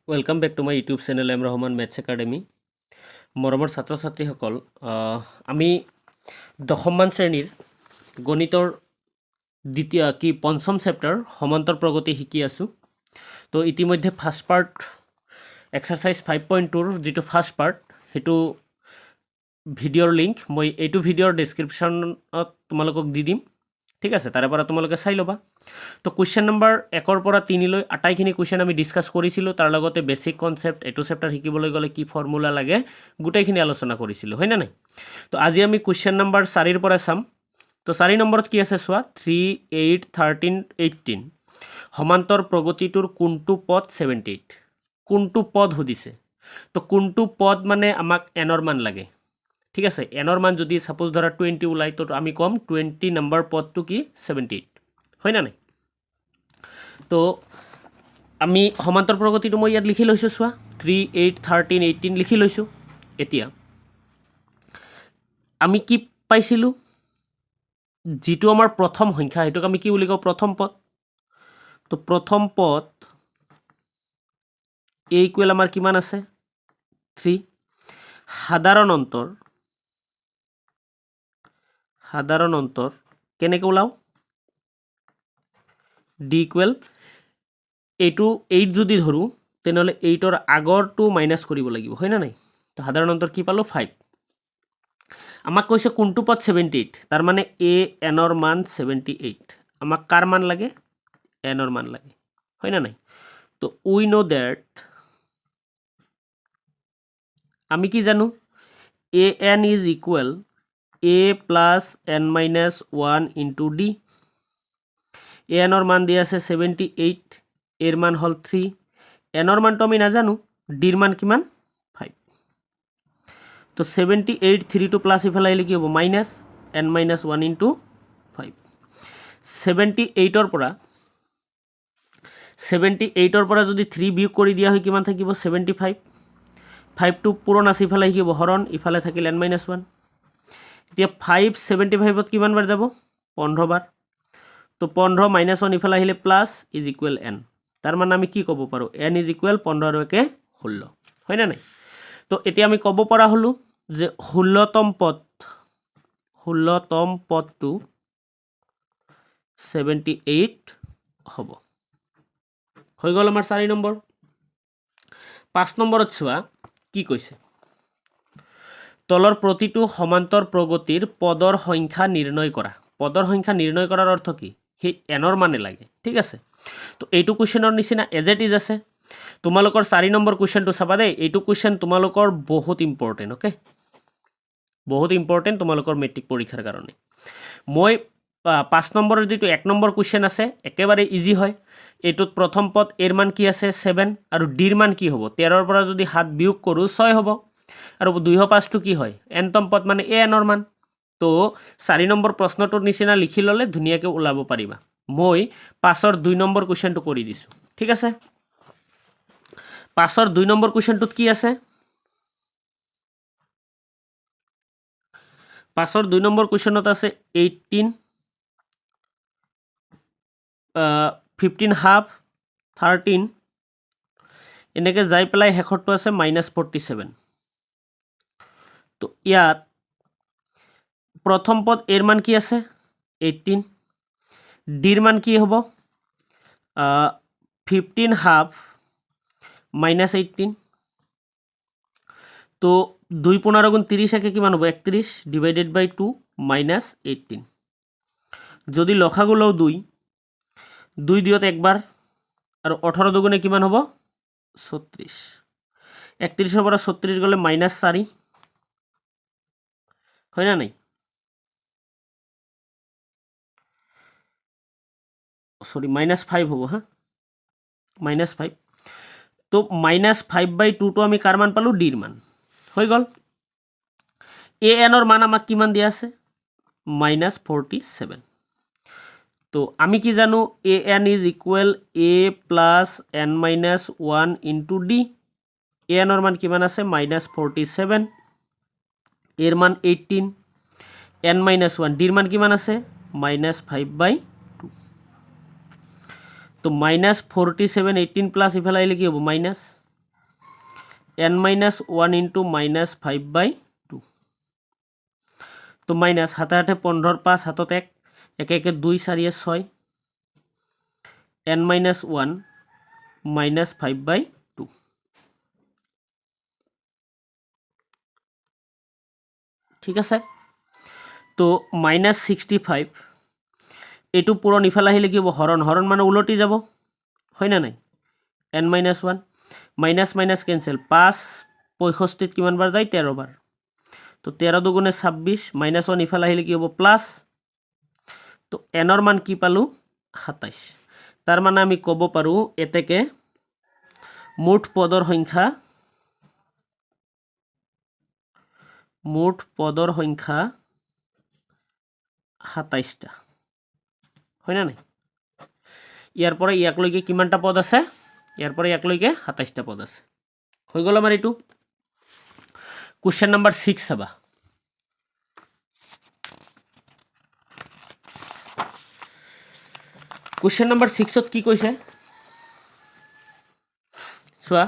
Welcome back to my YouTube channel. I'm Rahman Maths Academy. মৰমৰ ছাত্ৰ ছাত্ৰীসকল আমি দশমমান শ্ৰেণীৰ গণিতৰ দ্বিতীয় পঞ্চম চেপ্টাৰ সমান্তৰ প্ৰগতি শিকি আছোঁ। তো ইতিমধ্যে ফাৰ্ষ্ট পাৰ্ট এক্সাৰচাইজ 5.2ৰ যিটো ফাৰ্ষ্ট পাৰ্ট সেইটো ভিডিঅ'ৰ লিংক মই এইটো ভিডিঅ'ৰ ডেছক্ৰিপশ্যনত তোমালোকক দি দিম। ঠিক আছে, তাৰে পৰা তোমালোকে চাই ল'বা। তো কুৱেশ্যন নম্বৰ 1ৰ পৰা 3লৈ আটাইখিনি কুৱেশ্যন আমি ডিছকাছ কৰিছিলোঁ, তাৰ লগতে বেছিক কনচেপ্ট এইটো চেপ্টাৰ শিকিবলৈ গ'লে কি ফৰ্মুলা লাগে গোটেইখিনি আলোচনা কৰিছিলোঁ, হয়নে নাই? তো আজি আমি কুৱেশ্যন নম্বৰ 4ৰ পৰা চাম। তো 4 নম্বৰত কি আছে চোৱা, 3, 8, 13, 18 সমান্তৰ প্ৰগতিটোৰ কোনটো পদ 78? কোনটো পদ সুধিছে। তো কোনটো পদ মানে আমাক এনৰ মান লাগে। ঠিক আছে, এনৰ মান যদি সাপোজ ধৰা 20 ওলাই, তো আমি কম 20 নম্বৰ পদটো কি 78, হয় না নাই? তো আমি সমান্তৰ প্ৰগতিটো মই ইয়াত লিখি লৈছোঁ চোৱা, 3, 8, 13, 18 লিখি লৈছোঁ। এতিয়া আমি কি পাইছিলোঁ, যিটো আমাৰ প্ৰথম সংখ্যা সেইটোক আমি কি বুলি কওঁ, প্ৰথম পদ। তো প্ৰথম পদ এ ইকুৱেল আমাৰ কিমান আছে 3। সাধাৰণ অন্তৰ কেনেকৈ ওলাও, ডি ইকুৱেল এইটো 8 যদি ধৰোঁ তেনেহ'লে 8ৰ আগৰটো মাইনাছ কৰিব লাগিব, হয় না নাই? তো সাধাৰণ অন্তৰ কি পালোঁ 5। আমাক কৈছে কোনটো পদ 78, তাৰ মানে এ এনৰ মান 78। আমাক কাৰ মান লাগে, এনৰ মান লাগে, হয় না নাই? তো উই নো দ্যাট আমি কি জানো, a n is equal a plus n minus 1 into d. A এনৰ মান দিয়া আছে 78, এৰ মান হ'ল 3, এনৰ মানটো আমি নাজানো, ডিৰ মান কিমান 5। তো 78 3টো প্লাছ ইফালে আহিলে কি হ'ব মাইনাছ এন মাইনাছ 1 ইনটু 5। 78ৰ পৰা যদি 3 বিয়োগ কৰি দিয়া হয় কিমান থাকিব 75। 5টো পূৰণ আছে, ইফালে কি হ'ব হৰণ, ইফালে থাকিল এন মাইনাছ 1। এতিয়া 5 75ত কিমান বাৰ যাব 15 বাৰ। তো 15 মাইনাছ 1 ইফালে আহিলে প্লাছ ইজ ইকুৱেল এন। তাৰ মানে আমি কি ক'ব পাৰোঁ, এন ইজ ইকুৱেল 15 আৰু 1 16, হয় না নাই? তো এতিয়া আমি ক'ব পৰা হ'লোঁ যে 16তম পদটো 78 হ'ব। হৈ গ'ল আমাৰ 4 নম্বৰ। 5 নম্বৰত চোৱা কি কৈছে, তলৰ প্ৰতিটো সমান্তৰ প্ৰগতিৰ পদৰ সংখ্যা নিৰ্ণয় কৰা। পদৰ সংখ্যা নিৰ্ণয় কৰাৰ অৰ্থ কি, সেই এনৰ মানে লাগে। ঠিক আছে, তো এইটো কুৱেশ্যনৰ নিচিনা এজ ইট ইজ আছে। তোমালোকৰ 4 নম্বৰ কুৱেশ্যনটো চাবা দেই, এইটো কুৱেশ্যন তোমালোকৰ বহুত ইম্পৰ্টেণ্ট। অ'কে, বহুত ইম্পৰ্টেণ্ট তোমালোকৰ মেট্ৰিক পৰীক্ষাৰ কাৰণে। মই 5 নম্বৰৰ যিটো 1 নম্বৰ কুৱেশ্যন আছে একেবাৰে ইজি হয়। এইটোত প্ৰথম পদ এৰ মান কি আছে 7 আৰু ডিৰ মান কি হ'ব, 13ৰ পৰা যদি 7 বিয়োগ কৰোঁ 6 হ'ব। আৰু 205টো কি হয়, এনতম পদ মানে এ এনৰ মান। তো 4 নম্বৰ প্ৰশ্নটোৰ নিচিনা লিখি ল'লে ধুনীয়াকৈ ওলাব পাৰিবা। মই 5ৰ 2 নম্বৰ কুৱেশ্যনটো কৰি দিছোঁ। ঠিক আছে, 5ৰ 2 নম্বৰ কুৱেশ্যনটোত কি আছে, 5ৰ 2 নম্বৰ কুৱেশ্যনত আছে 18, 15 হাফ, 13 এনেকৈ যাই পেলাই শেষৰটো আছে -47। তো ইয়াত প্ৰথম পদ এৰ মান কি আছে 18, ডিৰ মান কি হ'ব 15 হাফ -18। তো 2 15 গুণ 30 একে কিমান হ'ব 31 ডিভাইডেড বাই 2 -18। যদি লসাগু লওঁ 2 2 একবাৰ আৰু 18 দুগুণে কিমান হ'ব 36। 31ৰ পৰা 36 গ'লে -4, হয় না নাই? সৰি -5 হ'ব, হা -5। তো -5/2টো আমি কাৰ মান পালোঁ, ডিৰ মান। হৈ গ'ল। এ এনৰ মান আমাক কিমান দিয়া আছে -47। তো আমি কি জানো, a n is equal a plus n minus 1 into d. A এনৰ মান কিমান আছে -47, এৰ মান 18, এন মাইনাছ 1, ডিৰ মান কিমান আছে -5/2। তো -47 18 প্লাছ ইফালে আহিলে কি হ'ব minus n minus 1 into minus 5/2 তো মাইনাস হাতে হাতে 15 5 হাতত 1 একে একে 2 4 6 n minus 1 minus 5/2 ঠিক আছে তো minus 65 এটু পুরো নিফাল আহিলে কি হব হরণ হরণ মানে উলটি যাব হয় না নাই n minus 1 minus minus cancel 5 65 কিমান বার যায় 13 বার তো 13 দুগুণে 26 মাইনাস 1 ইফাল আহিলে কি হব প্লাস তো n এর মান কি পালু 27 তার মানে আমি কব পারু এতেকে মোট পদর সংখ্যা 27টা হয় না নাই ইয়ার পরে ইয়াক লইকে কিমানটা পদ আছে ইয়ার পরে ইয়াক লইকে 27টা পদ আছে হৈ গল আমার এটু কোশ্চেন নাম্বার 6 চাবা কোশ্চেন নাম্বার 6 ত কি কৈছে চোৱা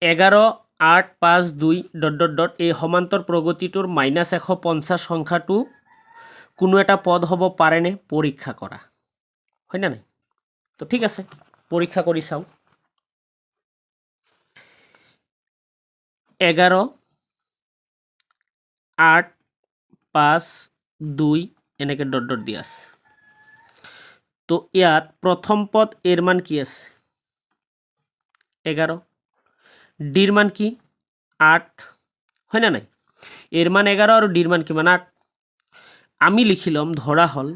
11 8 5 2 ... এই সমান্তর প্রগতিটোর -150 সংখ্যাটো কোনো এটা পদ হব পারেনে পরীক্ষা করা হয় না নাই তো ঠিক আছে পরীক্ষা করি চাও 11 8 5 2 এনেকে ... দি আছে তো ইয়াত প্রথম পদ এর মান কি আছে 11 ডির মান কি 8 হয় না নাই এর মান 11 আর ডির মান কি মান 8 আমি লিখিলাম ধরা হল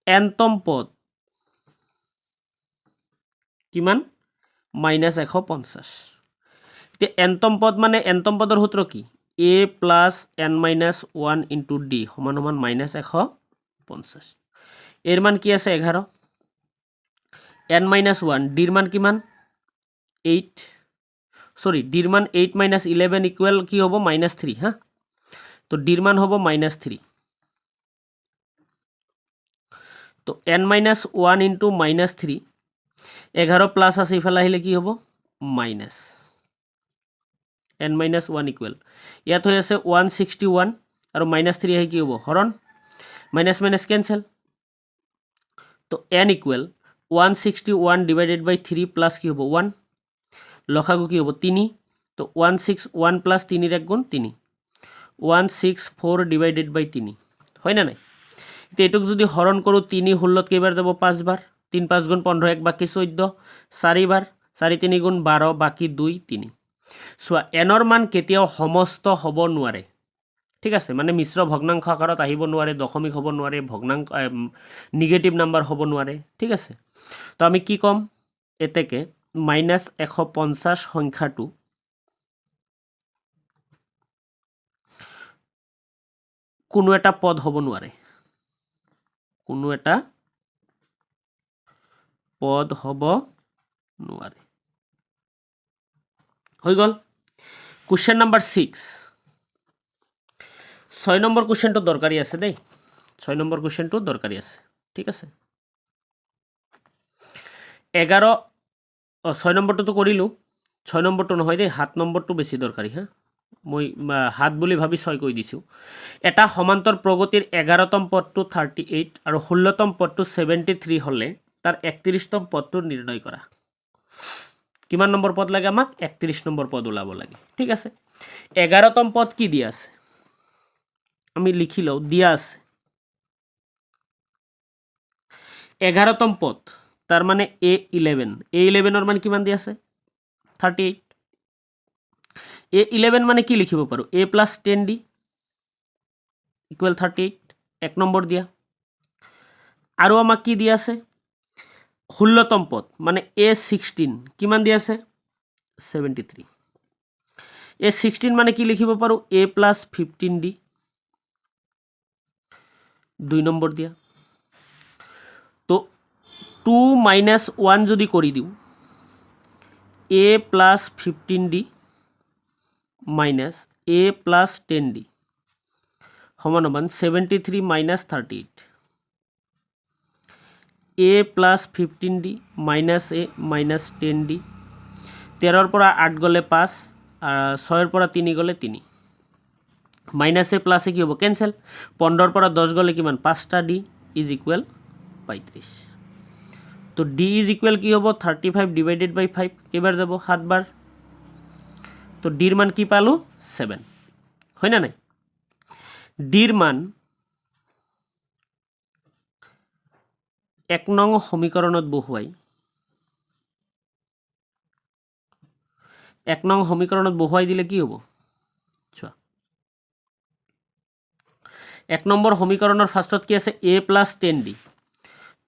এনতম পদ কিমান -150 তে এনতম পদ মানে এনতম পদৰ সূত্র কি a plus n minus 1 into d সমান সমান -150 এর মান কি আছে 11 n minus 1 ডির মান কিমান 8 সরি ডির মান 8 minus 11 ইকুয়াল কি হবো -3 হ্যাঁ তো ডির মান হবো -3 তো n minus 1 into -3 11 প্লাস আছে ইফালে আহিলে কি হবো মাইনাস n minus 1 ইকুয়াল ইয়াত হৈ আছে 161 আৰু -3 আহি কি হবো হরণ মাইনাস মাইনাস ক্যান্সেল তো n ইকুয়াল 161 ডিভাইডেড বাই 3 প্লাস কি হবো 1 লসাগু কি হবো 3 তো 161 প্লাস 3 এর এক গুণ 3 164 ডিভাইডেড বাই 3 হয় না নাই তো এটুক যদি হরণ করো 3 ষোলত কেইবার যাব 5 বার 3 5 গুণ 15 এক বাকি 14 4 বার 4 3 গুণ 12 বাকি 2 3 সোয়া এনৰ মান কেতিয়াও সমস্ত হ'ব নোৱাৰে ঠিক আছে মানে মিশ্ৰ ভগ্নাংশ আকাৰত আহিব নোৱাৰে দশমিক হ'ব নোৱাৰে ভগ্নাংশ নেগেটিভ নাম্বাৰ হ'ব নোৱাৰে ঠিক আছে তো আমি কি কম এতেকে -150 সংখ্যাটো কোনো এটা পদ হ'ব নোৱাৰে কোনো এটা পদ হ'ব নোৱাৰে হৈ গল কোশ্চেন নাম্বার 6 6 নম্বর কোশ্চেনটো দরকারি আছে দেই 6 নম্বর কোশ্চেনটো দরকারি আছে ঠিক আছে 11 6 নম্বরটো তো করিলু 6 নম্বরটো নহয় দেই 7 নম্বরটো বেশি দরকারি হ্যাঁ মই হাত বুলি ভাবি 6 কই দিছো এটা সমান্তর প্রগতির 11তম পদটো 38 আর 16তম পদটো 73 হলে তার 31তম পদটো নির্ণয় করা কিমান নম্বর পদ লাগে আমাক 31 নম্বর পদ ওলাব লাগে ঠিক আছে 11তম পদ কি দিয়া আছে আমি লিখি লও দিয়া আছে 11তম পদ তার মানে a11 এর মান কিমান দিয়া আছে 38 a11 মানে কি লিখিব পারো a plus 10d ইকুয়াল 38 এক নম্বর দিয়া আৰু আমাক কি দিয়া আছে 16তম পদ মানে a16 কিমান দিয়া আছে 73 a16 মানে কি লিখিব পারো a plus 15d 2 নম্বর দিয়া তো 2 minus 1 যদি কৰি দিও a plus 15d minus a plus 10d সমান সমান 73 minus 38 a plus 15d minus a minus 10d 13ৰ পৰা 8 গ'লে 5 6ৰ পৰা 3 গ'লে 3 মাইনাছ a প্লাছ a কি হ'ব কেঞ্চেল 15ৰ পৰা 10 গ'লে কিমান 5টা d ইজ ইকুৱেল 35 তো d ইজ ইকুৱেল কি হ'ব 35 ডিভাইডেড বাই 5 কেইবাৰ যাব 7 বাৰ তো d ৰ মান কি পালো 7 হয় না নাই d ৰ মান 1 নং সমীকৰণত বহুৱাই 1 নং সমীকৰণত বহুৱাই দিলে কি হ'ব চোৱা 1 নম্বৰ সমীকৰণৰ ফাৰ্ষ্টত কি আছে a প্লাছ 10d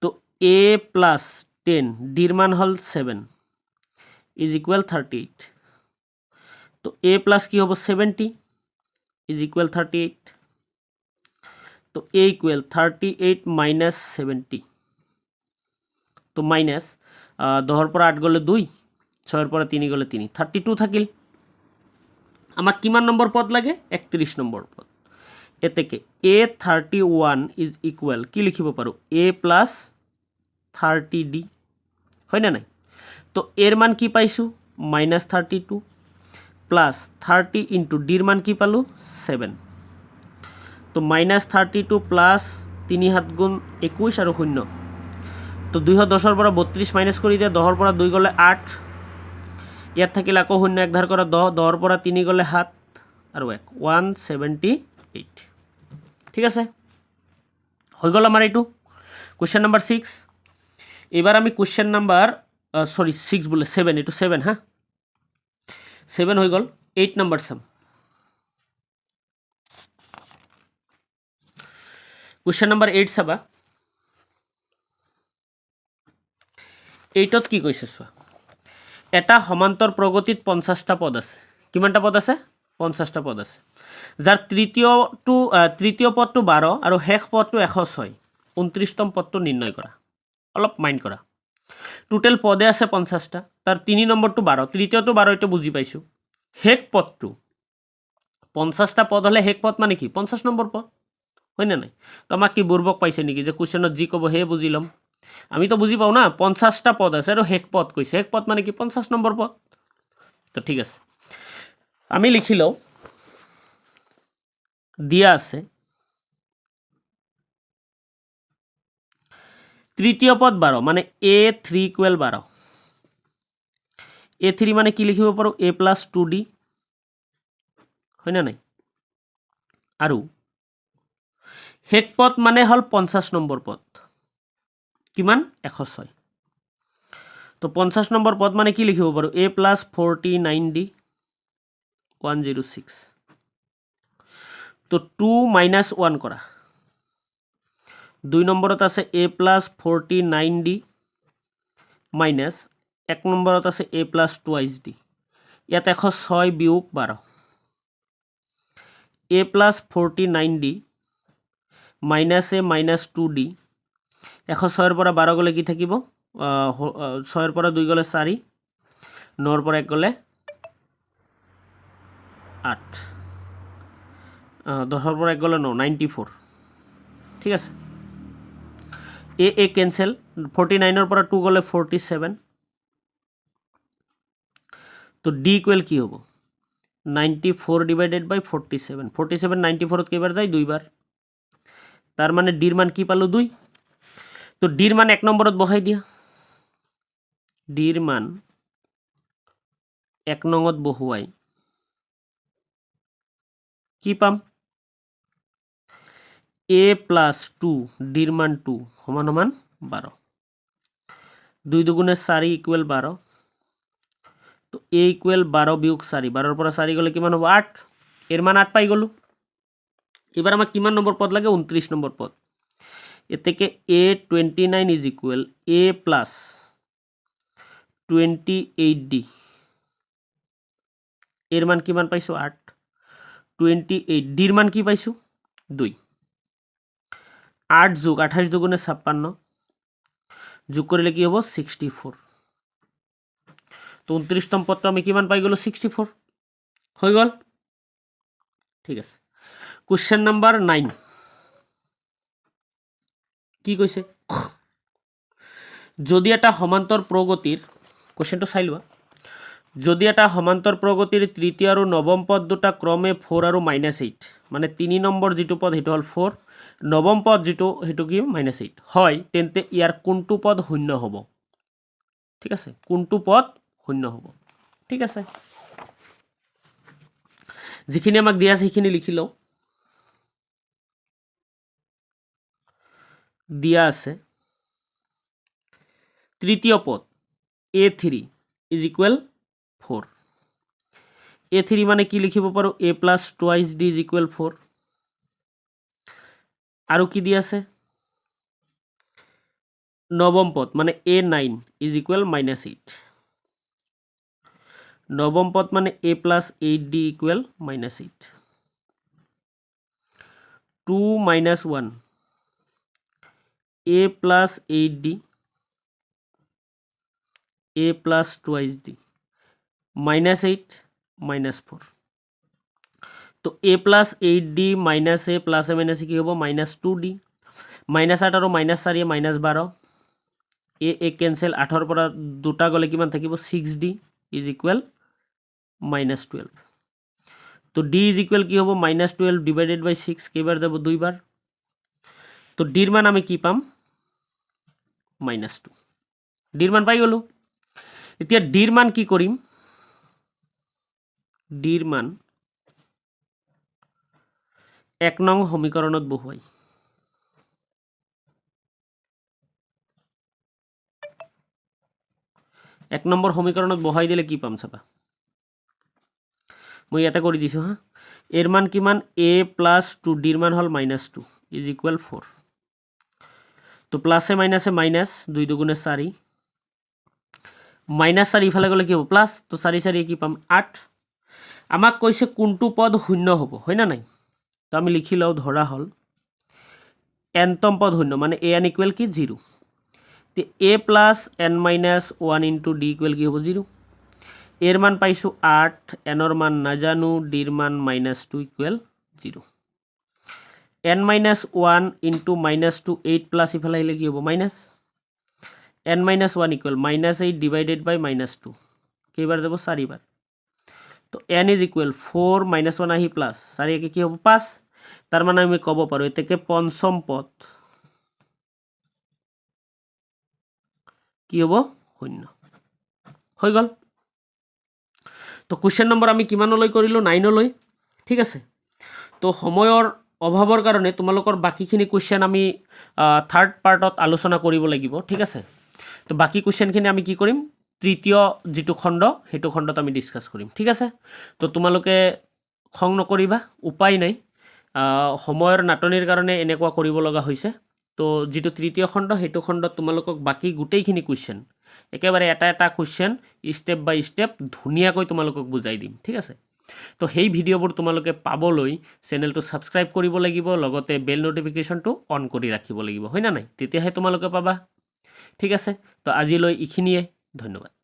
তো a প্লাছ 10 d ৰ মান হ'ল 7 ইজ ইকুৱেল 38 তো a প্লাছ কি হ'ব 70 ইজ ইকুৱেল 38 তো a ইকুৱেল 38 মাইনাছ 70 তো মাইনাছ 10ৰ পৰা 8 গ'লে 2 6ৰ পৰা 3 গ'লে 3 32 থাকিল আমাক কিমান নম্বৰ পদ লাগে 31 নম্বৰ পদ এতেকে a31 ইজ ইকুৱেল কি লিখিব পাৰো a প্লাছ 30d হয় না নাই তো এৰ মান কি পাইছো মাইনাছ 32 প্লাছ 30 ইনটু d ৰ মান কি পালো 7 তো মাইনাছ 32 প্লাছ 3 7 গুণ 21 আৰু 0 তো 210 ৰ পৰা 32 মাইনাছ কৰি দিয়া 10ৰ পৰা 2 গ'লে 8 ইয়াত থাকিল আকৌ 0 এক ধাৰ কৰা 10 10ৰ পৰা 3 গ'লে 7 আৰু 1 178 ঠিক আছে হৈ গ'ল আমাৰ এইটো কোৱেশ্চন নাম্বাৰ 6 এবাৰ আমি কোৱেশ্চন নাম্বাৰ সরি 6 বলে 7 এটো 7 হ্যাঁ 7 হয়ে গেল 8 নাম্বার সাম কোশ্চেন নাম্বার 8 চাবা 8ত কি কৈছে চোৱা এটা সমান্তৰ প্ৰগতিত 50টা পদ আছে কিমানটা পদ আছে 50টা পদ আছে যাৰ তৃতীয় পদটো 12 আৰু শেষ পদটো 106 29তম পদটো নিৰ্ণয় কৰা অলপ মাইন্ড কৰা টোটাল পদে আছে 50টা তার 3 নম্বরটো 12 তৃতীয়টো 12 এটা বুঝি পাইছো হেক পদটো 50টা পদ হলে হেক পদ মানে কি 50 নম্বৰ পদ হয় না নাই তো আমাক কি বুৰ্বক পাইছে নেকি যে কোশ্চেনত জি কব হে বুঝিলাম আমি তো বুঝি পাও না 50টা পদ আছে আৰু হেক পদ কৈছে হেক পদ মানে কি 50 নম্বৰ পদ তো ঠিক আছে আমি লিখিলো দিয়া আছে তৃতীয় পদ 12 মানে a3 ইকুয়াল 12 a3 মানে কি লিখিব পাৰো a plus 2d হয় না নাই আৰু হেক পদ মানে হল 50 নম্বৰ পদ কিমান 106 তো 50 নম্বৰ পদ মানে কি লিখিব পাৰো a plus 49d 106 তো 2 minus 1 কৰা 2 নম্বৰত আছে a plus 49d minus 1 নম্বৰত আছে a plus 2d ইয়াত 106 বিয়োগ 12 a plus 49d minus a minus 2d 106 ৰ পৰা 12 গলে কি থাকিব 6 ৰ পৰা 2 গলে 4 9 ৰ পৰা 1 গলে 8 10 ৰ পৰা 1 গলে 9 94 ঠিক আছে a cancel 49 ৰ পৰা 2 গলে 47 তো d ইকুয়াল কি হ'ব 94 ডিভাইডেড বাই 47 47 94 ত কেইবাৰ যায় দুইবাৰ তাৰ মানে d ৰ মান কি পালো 2 তো d ৰ মান 1 নম্বৰত বহাই দিয়া d ৰ মান 1 নংত বহুৱাই কি পাম a plus 2 d ৰ মান 2 সমান সমান 12 2 দুগুণে 4 ইকুয়াল 12 তো a ইকুয়াল 12 বিয়োগ 4 12 ৰ পৰা 4 গলে কিমান হ'ব 8 এৰ মান 8 পাই গলো এবাৰ আমাক কিমান নম্বৰ পদ লাগে 29 নম্বৰ পদ এতেকে a29 is equal a plus 28d এৰ মান কিমান পাইছো 8 28 d ৰ মান কি পাইছো 2 8 যোগ 28 দুগুণে 56 যোগ কৰিলে কি হ'ব 64 তো 29তম পদটো আমি কিমান পাই গলো 64 হৈ গল ঠিক আছে কোশ্চেন নাম্বার 9 কি কৈছে যদি এটা সমান্তৰ প্ৰগতিৰ কোৱেশ্চনটো চাই লোৱা যদি এটা সমান্তৰ প্ৰগতিৰ তৃতীয় আৰু নৱম পদ দুটা ক্ৰমে 4 আৰু -8 মানে 3 নম্বৰ যেটো পদ হেটো হল 4 নৱম পদ যেটো হেটো কি -8 হয় তেন্তে ইয়াৰ কোনটো পদ শূন্য হ'ব ঠিক আছে কোনটো পদ শূন্য হ'ব ঠিক আছে যিখিনি আমাক দিয়া আছে সেইখিনি লিখি লও দিয়া আছে তৃতীয় পদ a3 is equal 4 a3 মানে কি লিখিব পাৰো a plus twice d is equal 4 আৰু কি দিয়া আছে নৱম পদ মানে a9 is equal -8 নৱম পদ মানে a plus 8d equal -8 2 minus 1 a plus 8d a plus twice d -8 -4 তো a plus 8d minus a plus a minus কি হ'ব -2d -8 আৰু -4 -12 a cancel 8 ৰ পৰা দুটা গলে কিমান থাকিব 6d is equal -12 তো d is equal কি হ'ব -12 divided by 6 কেইবাৰ যাব দুইবাৰ তো d ৰ মান আমি কি পাম -2 d ৰ মান পাই গলো এতিয়া d ৰ মান কি কৰিম d ৰ মান 1 নং সমীকৰণত বহুৱাই 1 নম্বৰ সমীকৰণত বহাই দিলে কি পাম চাবা মই ইয়াতে কৰি দিছো হা এৰ মান কিমান a plus 2d ৰ মান হল -2 is equal 4 তো প্লাসে মাইনাসে মাইনাস 2 দুগুণে 4 -4 ইফালে গলে কি হ'ব প্লাস তো 4 4 কি পাম 8 আমাক কৈছে কোনটো পদ শূন্য হ'ব হয় না নাই তো আমি লিখি লও ধৰা হল nতম পদ শূন্য মানে an equal কি 0 তে a plus n minus 1 into d equal কি হ'ব 0 এর মান পাইছো 8 n ৰ মান নাজানো d ৰ মান -2 equal 0 n minus 1 into -2 8 plus ইফালে আহিলে কি হ'ব minus n minus 1 equal -8 divided by -2 কেইবাৰ যাব 4 বাৰ তো n is equal 4 -1 আহি প্লাস 4 একে কি হ'ব 5 তার মানে আমি কব পাৰো এতেকে পঞ্চম পদ কি হ'ব শূন্য হৈ গল তো কোশ্চেন নম্বৰ আমি কিমানলৈ কৰিলো 9 লৈ ঠিক আছে তো সময়ৰ অভাৱৰ কাৰণে তোমালোকৰ বাকিখিনি কোশ্চেন আমি থাৰ্ড পাৰ্টত আলোচনা কৰিব লাগিব ঠিক আছে তো বাকি কোশ্চেনখিনি আমি কি কৰিম তৃতীয় যেটো খণ্ড হেতু খণ্ডত আমি ডিসকাস কৰিম ঠিক আছে তো তোমালোকে খং নকৰিবা উপায় নাই সময়ৰ নাটনিৰ কাৰণে এনেকুৱা কৰিব লগা হৈছে তো যেটো তৃতীয় খণ্ড হেতু খণ্ডত তোমালোকক বাকি গুটেইখিনি কোশ্চেন একেবাৰে এটা এটা কোশ্চেন স্টেপ বাই স্টেপ ধুনিয়াকৈ তোমালোকক বুজাই দিম ঠিক আছে তো সেই ভিডিওবোৰ তোমালোকে পাবলৈ চেনেলটো সাবস্ক্ৰাইব কৰিব লাগিব লগতে বেল নোটিফিকেশনটো অন কৰি ৰাখিব লাগিব হয় না নাই তেতিয়াহে তোমালোকে পাবা ঠিক আছে তো আজিলৈ ইখিনিয়ে ধন্যবাদ